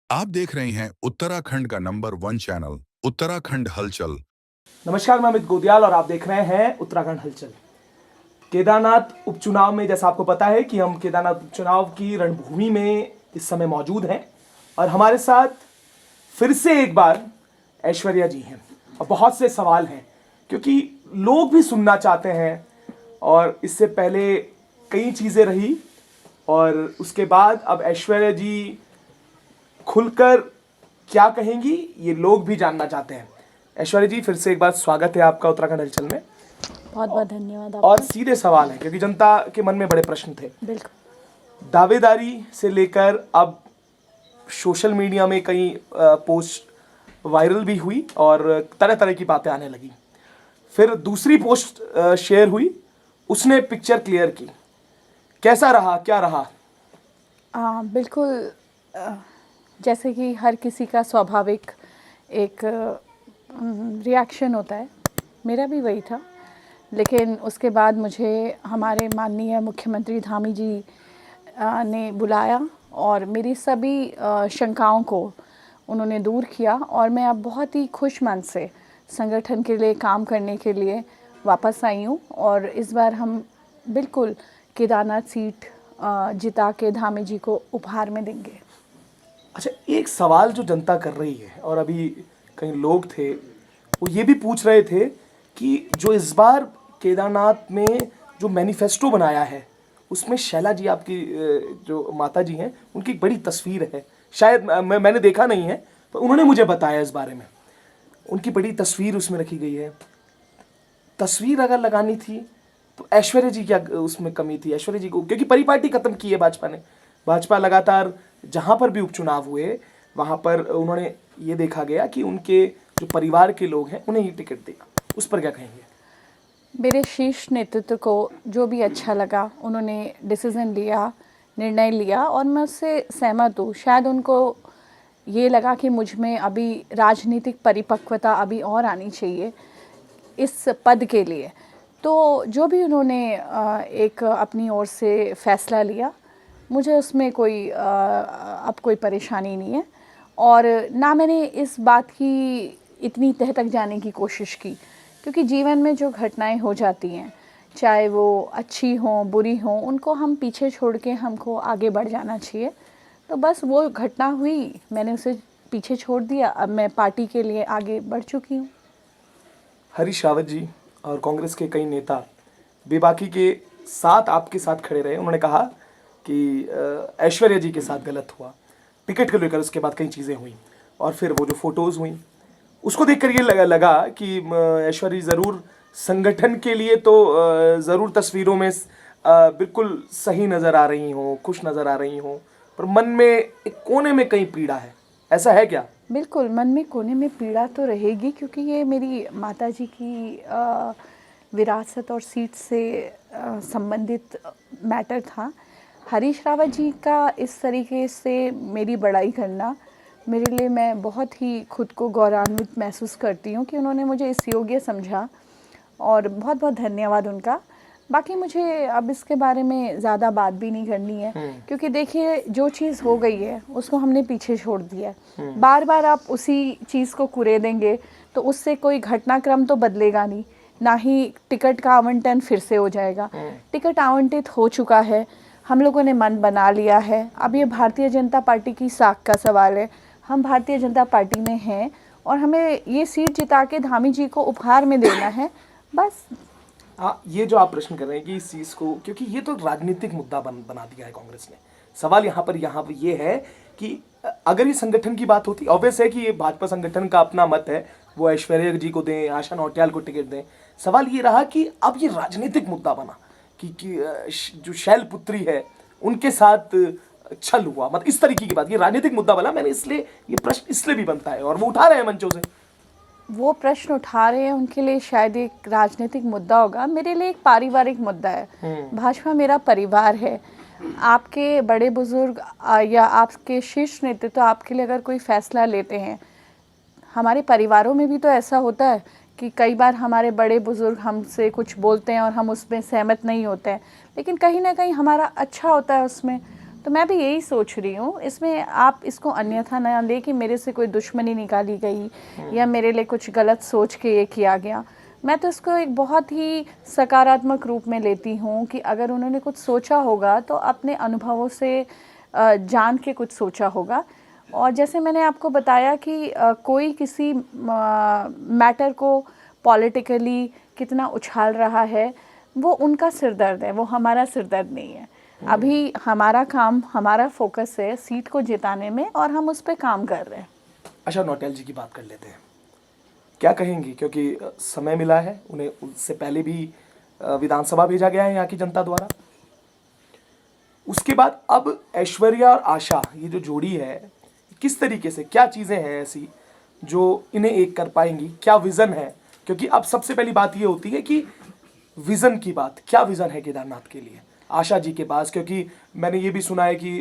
आप देख रहे हैं उत्तराखंड का नंबर 1 चैनल उत्तराखंड हलचल। नमस्कार, मैं अमित गोदियाल और आप देख रहे हैं उत्तराखंड हलचल। केदारनाथ उपचुनाव में जैसा आपको पता है कि हम केदारनाथ उपचुनाव की रणभूमि में इस समय मौजूद हैं और हमारे साथ फिर से एक बार ऐश्वर्या जी हैं और बहुत से सवाल हैं क्योंकि लोग भी सुनना चाहते हैं और इससे पहले कई चीज़ें रही और उसके बाद अब ऐश्वर्या जी खुलकर क्या कहेंगी ये लोग भी जानना चाहते हैं। ऐश्वर्या जी, फिर से एक बार स्वागत है आपका उत्तराखंड हलचल में। बहुत बहुत धन्यवाद और आपका। सीधे सवाल है क्योंकि जनता के मन में बड़े प्रश्न थे। बिल्कुल। दावेदारी से लेकर अब सोशल मीडिया में कई पोस्ट वायरल भी हुई और तरह तरह की बातें आने लगी। फिर दूसरी पोस्ट शेयर हुई, उसने पिक्चर क्लियर की। कैसा रहा, क्या रहा? बिल्कुल। जैसे कि हर किसी का स्वाभाविक एक रिएक्शन होता है, मेरा भी वही था। लेकिन उसके बाद मुझे हमारे माननीय मुख्यमंत्री धामी जी ने बुलाया और मेरी सभी शंकाओं को उन्होंने दूर किया और मैं अब बहुत ही खुश मन से संगठन के लिए काम करने के लिए वापस आई हूँ। और इस बार हम बिल्कुल केदारनाथ सीट जिता के धामी जी को उपहार में देंगे। अच्छा, एक सवाल जो जनता कर रही है और अभी कई लोग थे वो ये भी पूछ रहे थे कि जो इस बार केदारनाथ में जो मैनिफेस्टो बनाया है उसमें शैला जी आपकी जो माता जी हैं उनकी एक बड़ी तस्वीर है। शायद मैंने देखा नहीं है पर उन्होंने मुझे बताया इस बारे में, उनकी बड़ी तस्वीर उसमें रखी गई है। तस्वीर अगर लगानी थी तो ऐश्वर्या जी क्या उसमें कमी थी? ऐश्वर्या जी को क्योंकि परिपाटी खत्म की है भाजपा ने। भाजपा लगातार जहाँ पर भी उपचुनाव हुए वहाँ पर उन्होंने ये देखा गया कि उनके जो परिवार के लोग हैं उन्हें ही टिकट दिया। उस पर क्या कहेंगे? मेरे शीर्ष नेतृत्व को जो भी अच्छा लगा उन्होंने डिसीज़न लिया, निर्णय लिया और मैं उससे सहमत हूँ। शायद उनको ये लगा कि मुझ में अभी राजनीतिक परिपक्वता अभी और आनी चाहिए इस पद के लिए। तो जो भी उन्होंने एक अपनी ओर से फ़ैसला लिया, मुझे उसमें अब कोई परेशानी नहीं है और ना मैंने इस बात की इतनी तह तक जाने की कोशिश की, क्योंकि जीवन में जो घटनाएं हो जाती हैं, चाहे वो अच्छी हों बुरी हों, उनको हम पीछे छोड़ के हमको आगे बढ़ जाना चाहिए। तो बस वो घटना हुई, मैंने उसे पीछे छोड़ दिया, अब मैं पार्टी के लिए आगे बढ़ चुकी हूँ। हरीश रावत जी और कांग्रेस के कई नेता बेबाकी के साथ आपके साथ खड़े रहे। उन्होंने कहा कि ऐश्वर्या जी के साथ गलत हुआ, टिकट को लेकर उसके बाद कई चीज़ें हुई और फिर वो जो फोटोज़ हुई उसको देखकर ये लगा कि ऐश्वर्या ज़रूर संगठन के लिए तो ज़रूर तस्वीरों में बिल्कुल सही नज़र आ रही हों, खुश नज़र आ रही हों, पर मन में एक कोने में कहीं पीड़ा है। ऐसा है क्या? बिल्कुल, मन में कोने में पीड़ा तो रहेगी, क्योंकि ये मेरी माताजी की विरासत और सीट से संबंधित मैटर था। हरीश रावत जी का इस तरीके से मेरी बड़ाई करना मेरे लिए, मैं बहुत ही खुद को गौरवान्वित महसूस करती हूँ कि उन्होंने मुझे इस योग्य समझा और बहुत बहुत धन्यवाद उनका। बाकी मुझे अब इसके बारे में ज़्यादा बात भी नहीं करनी है, क्योंकि देखिए जो चीज़ हो गई है उसको हमने पीछे छोड़ दिया है। बार बार आप उसी चीज़ को कुरेदेंगे तो उससे कोई घटनाक्रम तो बदलेगा नहीं, ना ही टिकट का आवंटन फिर से हो जाएगा। टिकट आवंटित हो चुका है, हम लोगों ने मन बना लिया है। अब ये भारतीय जनता पार्टी की साख का सवाल है। हम भारतीय जनता पार्टी में हैं और हमें ये सीट जिता के धामी जी को उपहार में देना है, बस। हाँ, ये जो आप प्रश्न कर रहे हैं कि इस चीज़ को, क्योंकि ये तो राजनीतिक मुद्दा बना दिया है कांग्रेस ने। सवाल यहाँ पर ये है कि अगर ये संगठन की बात होती, ऑब्वियस है कि ये भाजपा संगठन का अपना मत है, वो ऐश्वर्या जी को दें, आशा नौटियाल को टिकट दें। सवाल ये रहा कि अब ये राजनीतिक मुद्दा बना कि जो शैलपुत्री है उनके साथ छल हुआ, मतलब इस तरीके की बात, ये राजनीतिक मुद्दा बना। मैंने इसलिए ये प्रश्न इसलिए भी बनता है और वो उठा रहे हैं मंचों से। वो प्रश्न उठा रहे हैं, उनके लिए शायद एक राजनीतिक मुद्दा होगा, मेरे लिए एक पारिवारिक मुद्दा है। भाजपा मेरा परिवार है। आपके बड़े बुजुर्ग या आपके शीर्ष नेतृत्व आपके लिए अगर कोई फैसला लेते हैं, हमारे परिवारों में भी तो ऐसा होता है कि कई बार हमारे बड़े बुजुर्ग हमसे कुछ बोलते हैं और हम उसमें सहमत नहीं होते हैं, लेकिन कहीं ना कहीं हमारा अच्छा होता है उसमें। तो मैं भी यही सोच रही हूँ, इसमें आप इसको अन्यथा ना ले कि मेरे से कोई दुश्मनी निकाली गई या मेरे लिए कुछ गलत सोच के ये किया गया। मैं तो इसको एक बहुत ही सकारात्मक रूप में लेती हूँ कि अगर उन्होंने कुछ सोचा होगा तो अपने अनुभवों से जान के कुछ सोचा होगा। और जैसे मैंने आपको बताया कि कोई किसी मैटर को पॉलिटिकली कितना उछाल रहा है, वो उनका सिरदर्द है, वो हमारा सिरदर्द नहीं है। अभी हमारा काम, हमारा फोकस है सीट को जिताने में और हम उस पर काम कर रहे हैं। आशा नौटियाल जी की बात कर लेते हैं, क्या कहेंगी, क्योंकि समय मिला है उन्हें, उससे पहले भी विधानसभा भेजा गया है यहाँ की जनता द्वारा। उसके बाद अब ऐश्वर्या और आशा, ये जो जोड़ी है, किस तरीके से, क्या चीज़ें हैं ऐसी जो इन्हें एक कर पाएंगी, क्या विज़न है? क्योंकि अब सबसे पहली बात ये होती है कि विज़न की बात, क्या विज़न है केदारनाथ के लिए आशा जी के पास? क्योंकि मैंने ये भी सुना है कि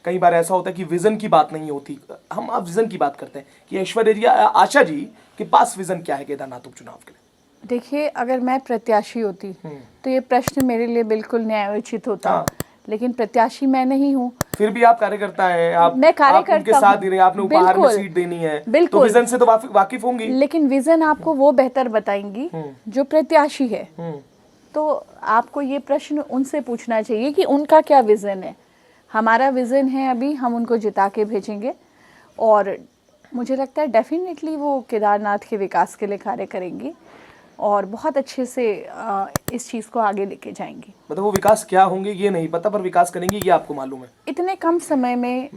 कई बार ऐसा होता है कि विज़न की बात नहीं होती। हम अब विज़न की बात करते हैं कि ऐश्वर्या जी, आशा जी के पास विज़न क्या है केदारनाथ उपचुनाव के लिए? देखिए, अगर मैं प्रत्याशी होती तो ये प्रश्न मेरे लिए बिल्कुल न्यायोचित होता। हाँ। लेकिन प्रत्याशी मैं नहीं हूँ। फिर भी आप कार्यकर्ता हैं, आप मैं कार्यकर्ता आप उनके साथ हूँ। दे रहे हैं, आपने उपहार में बिल्कुल। सीट देनी है, तो बिल्कुल। विज़न से तो वाकिफ होंगी। लेकिन विज़न आपको वो बेहतर बताएंगी जो प्रत्याशी है। तो आपको ये प्रश्न उनसे पूछना चाहिए कि उनका क्या विज़न है। हमारा विज़न है, अभी हम उनको जिता के भेजेंगे और मुझे लगता है डेफिनेटली वो केदारनाथ के विकास के लिए कार्य करेंगी और बहुत अच्छे से इस चीज़ को आगे लेके जाएंगी। मतलब वो विकास क्या होंगे ये नहीं पता, पर विकास करेंगे ये आपको मालूम है। इतने कम समय में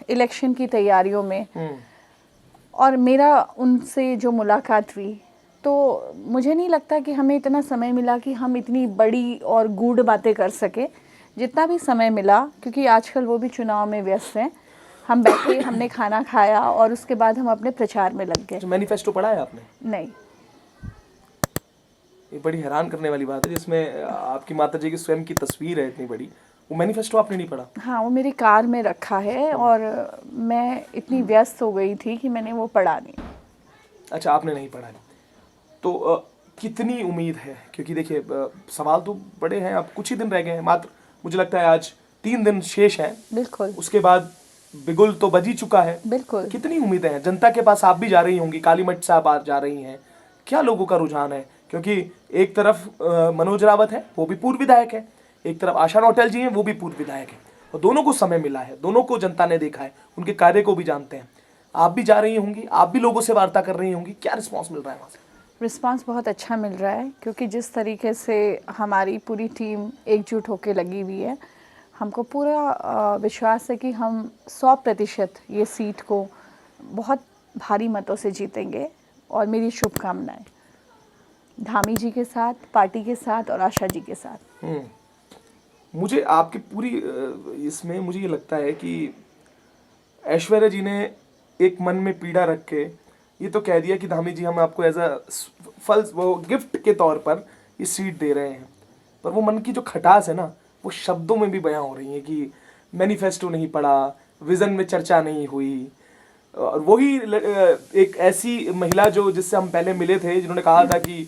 इलेक्शन की तैयारियों में और मेरा उनसे जो मुलाकात हुई, तो मुझे नहीं लगता कि हमें इतना समय मिला कि हम इतनी बड़ी और गूढ़ बातें कर सके। जितना भी समय मिला, क्योंकि आजकल वो भी चुनाव में व्यस्त हैं, हम बैठे, हमने खाना खाया और उसके बाद हम अपने प्रचार में लग गए। जो मैनिफेस्टो पढ़ा है आपने? नहीं। ये बड़ी हैरान करने वाली बात है, जिसमें आपकी माताजी की स्वयं की तस्वीर है इतनी बड़ी, वो मैनिफेस्टो आपने नहीं पढ़ा? हाँ, वो मेरी कार में रखा है और मैं इतनी व्यस्त हो गई थी कि मैंने वो पढ़ा नहीं। अच्छा, आपने नहीं पढ़ा है। तो कितनी उम्मीद है? क्योंकि देखिए सवाल तो बड़े हैं, अब कुछ ही दिन रह गए हैं मात्र, मुझे लगता है आज 3 दिन शेष हैं। बिल्कुल। उसके बाद बिगुल तो बज ही चुका है। बिल्कुल। कितनी उम्मीदें हैं जनता के पास? आप भी जा रही होंगी, कालीमठ से आप जा रही हैं, क्या लोगों का रुझान है? क्योंकि एक तरफ मनोज रावत है, वो भी पूर्व विधायक है, एक तरफ आशा नौटियाल जी हैं, वो भी पूर्व विधायक है, और दोनों को समय मिला है, दोनों को जनता ने देखा है, उनके कार्य को भी जानते हैं। आप भी जा रही होंगी, आप भी लोगों से वार्ता कर रही होंगी, क्या रिस्पॉन्स मिल रहा है वहाँ से? रिस्पांस बहुत अच्छा मिल रहा है, क्योंकि जिस तरीके से हमारी पूरी टीम एकजुट होकर लगी हुई है, हमको पूरा विश्वास है कि हम 100% ये सीट को बहुत भारी मतों से जीतेंगे। और मेरी शुभकामनाएं धामी जी के साथ, पार्टी के साथ और आशा जी के साथ। मुझे आपकी पूरी इसमें मुझे ये लगता है कि ऐश्वर्या जी ने एक मन में पीड़ा रख के ये तो कह दिया कि धामी जी हम आपको एज अ फल, वो गिफ्ट के तौर पर ये सीट दे रहे हैं, पर वो मन की जो खटास है ना, वो शब्दों में भी बयां हो रही है कि मैनिफेस्टो नहीं पढ़ा, विज़न में चर्चा नहीं हुई। और वही एक ऐसी महिला जो जिससे हम पहले मिले थे, जिन्होंने कहा था कि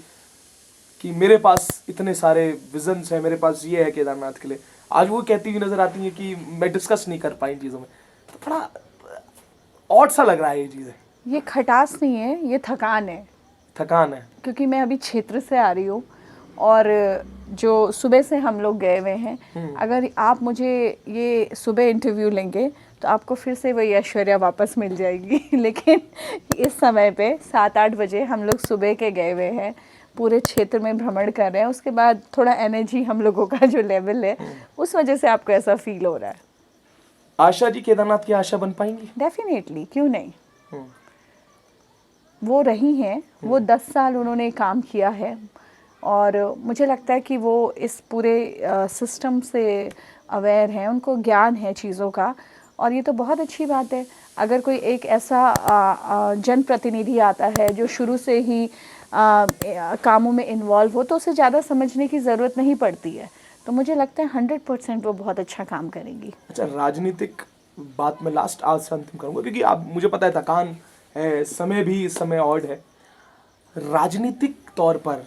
मेरे पास इतने सारे विजन्स हैं, मेरे पास ये है केदारनाथ के लिए, आज वो कहती हुई नजर आती है कि मैं डिस्कस नहीं कर पाई चीज़ों में। तो थोड़ा ऑड सा लग रहा है ये चीज़ें। ये खटास नहीं है, ये थकान है। थकान है, क्योंकि मैं अभी क्षेत्र से आ रही हूँ और जो सुबह से हम लोग गए हुए हैं, अगर आप मुझे ये सुबह इंटरव्यू लेंगे तो आपको फिर से वही ऐश्वर्या वापस मिल जाएगी। लेकिन इस समय पे 7-8 बजे हम लोग सुबह के गए हुए हैं, पूरे क्षेत्र में भ्रमण कर रहे हैं, उसके बाद थोड़ा एनर्जी हम लोगों का जो लेवल है, उस वजह से आपको ऐसा फील हो रहा है। आशा जी केदारनाथ की आशा बन पाएंगी? डेफिनेटली, क्यों नहीं। वो रही हैं, वो 10 साल उन्होंने काम किया है और मुझे लगता है कि वो इस पूरे सिस्टम से अवेयर हैं, उनको ज्ञान है चीज़ों का, और ये तो बहुत अच्छी बात है। अगर कोई एक ऐसा जनप्रतिनिधि आता है जो शुरू से ही कामों में इन्वॉल्व हो, तो उसे ज़्यादा समझने की ज़रूरत नहीं पड़ती है। तो मुझे लगता है 100% वो बहुत अच्छा काम करेंगी। अच्छा, राजनीतिक बात में लास्ट आज से अंतिम करूँगा, क्योंकि आप, मुझे पता है थकान है, समय भी इस समय ऑड है। राजनीतिक तौर पर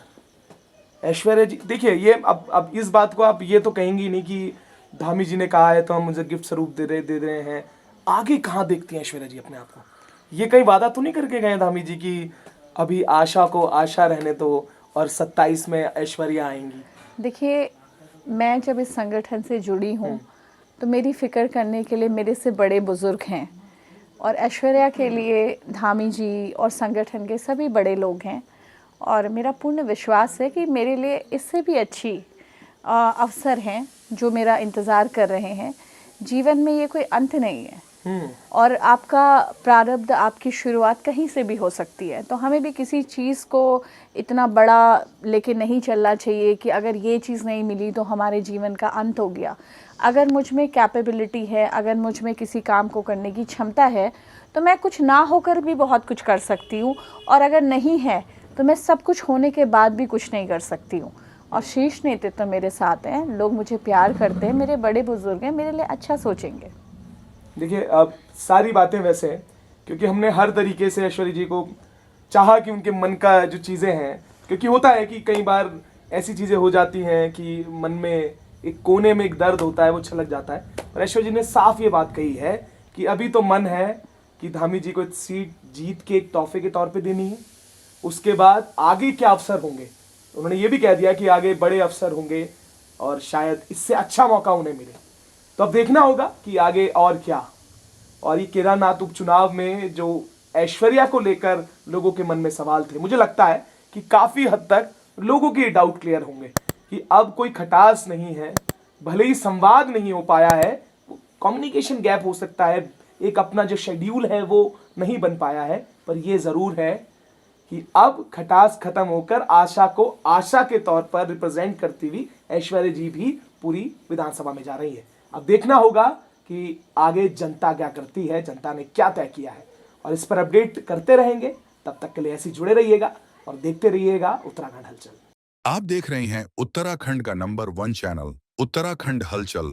ऐश्वर्या जी, देखिए ये अब इस बात को आप ये तो कहेंगी नहीं कि धामी जी ने कहा है तो हम मुझे गिफ्ट स्वरूप दे रहे हैं। आगे कहाँ देखती हैं ऐश्वर्या जी अपने आप को? ये कहीं वादा तो नहीं करके गए धामी जी कि अभी आशा को आशा रहने दो और 27 में ऐश्वर्या आएंगी? देखिए, मैं जब इस संगठन से जुड़ी हूँ तो मेरी फ़िक्र करने के लिए मेरे से बड़े बुज़ुर्ग हैं और ऐश्वर्या के लिए धामी जी और संगठन के सभी बड़े लोग हैं और मेरा पूर्ण विश्वास है कि मेरे लिए इससे भी अच्छी अवसर हैं जो मेरा इंतज़ार कर रहे हैं। जीवन में ये कोई अंत नहीं है और आपका प्रारब्ध, आपकी शुरुआत कहीं से भी हो सकती है। तो हमें भी किसी चीज़ को इतना बड़ा लेके नहीं चलना चाहिए कि अगर ये चीज़ नहीं मिली तो हमारे जीवन का अंत हो गया। अगर मुझ में कैपेबिलिटी है, अगर मुझ में किसी काम को करने की क्षमता है तो मैं कुछ ना होकर भी बहुत कुछ कर सकती हूँ और अगर नहीं है तो मैं सब कुछ होने के बाद भी कुछ नहीं कर सकती हूँ। और शीर्ष नेतृत्व मेरे साथ हैं, लोग मुझे प्यार करते हैं, मेरे बड़े बुजुर्ग हैं, मेरे लिए अच्छा सोचेंगे। देखिए, अब सारी बातें वैसे हैं क्योंकि हमने हर तरीके से ऐश्वर्या जी को चाहा कि उनके मन का जो चीज़ें हैं, क्योंकि होता है कि कई बार ऐसी चीज़ें हो जाती हैं कि मन में एक कोने में एक दर्द होता है, वो छलक जाता है। और ऐश्वर्या जी ने साफ ये बात कही है कि अभी तो मन है कि धामी जी को एक सीट जीत के एक तोहफे के तौर पे देनी है, उसके बाद आगे क्या अवसर होंगे। उन्होंने ये भी कह दिया कि आगे बड़े अवसर होंगे और शायद इससे अच्छा मौका उन्हें मिले। तो अब देखना होगा कि आगे और क्या। और ये केदारनाथ उपचुनाव में जो ऐश्वर्या को लेकर लोगों के मन में सवाल थे, मुझे लगता है कि काफ़ी हद तक लोगों के डाउट क्लियर होंगे कि अब कोई खटास नहीं है, भले ही संवाद नहीं हो पाया है, कम्युनिकेशन गैप हो सकता है, एक अपना जो शेड्यूल है वो नहीं बन पाया है, पर ये ज़रूर है कि अब खटास खत्म होकर आशा को आशा के तौर पर रिप्रेजेंट करती हुई ऐश्वर्या जी भी पूरी विधानसभा में जा रही है। अब देखना होगा कि आगे जनता क्या करती है, जनता ने क्या तय किया है, और इस पर अपडेट करते रहेंगे। तब तक के लिए ऐसे जुड़े रहिएगा और देखते रहिएगा उत्तराखंड हलचल। आप देख रहे हैं उत्तराखंड का नंबर 1 चैनल उत्तराखंड हलचल।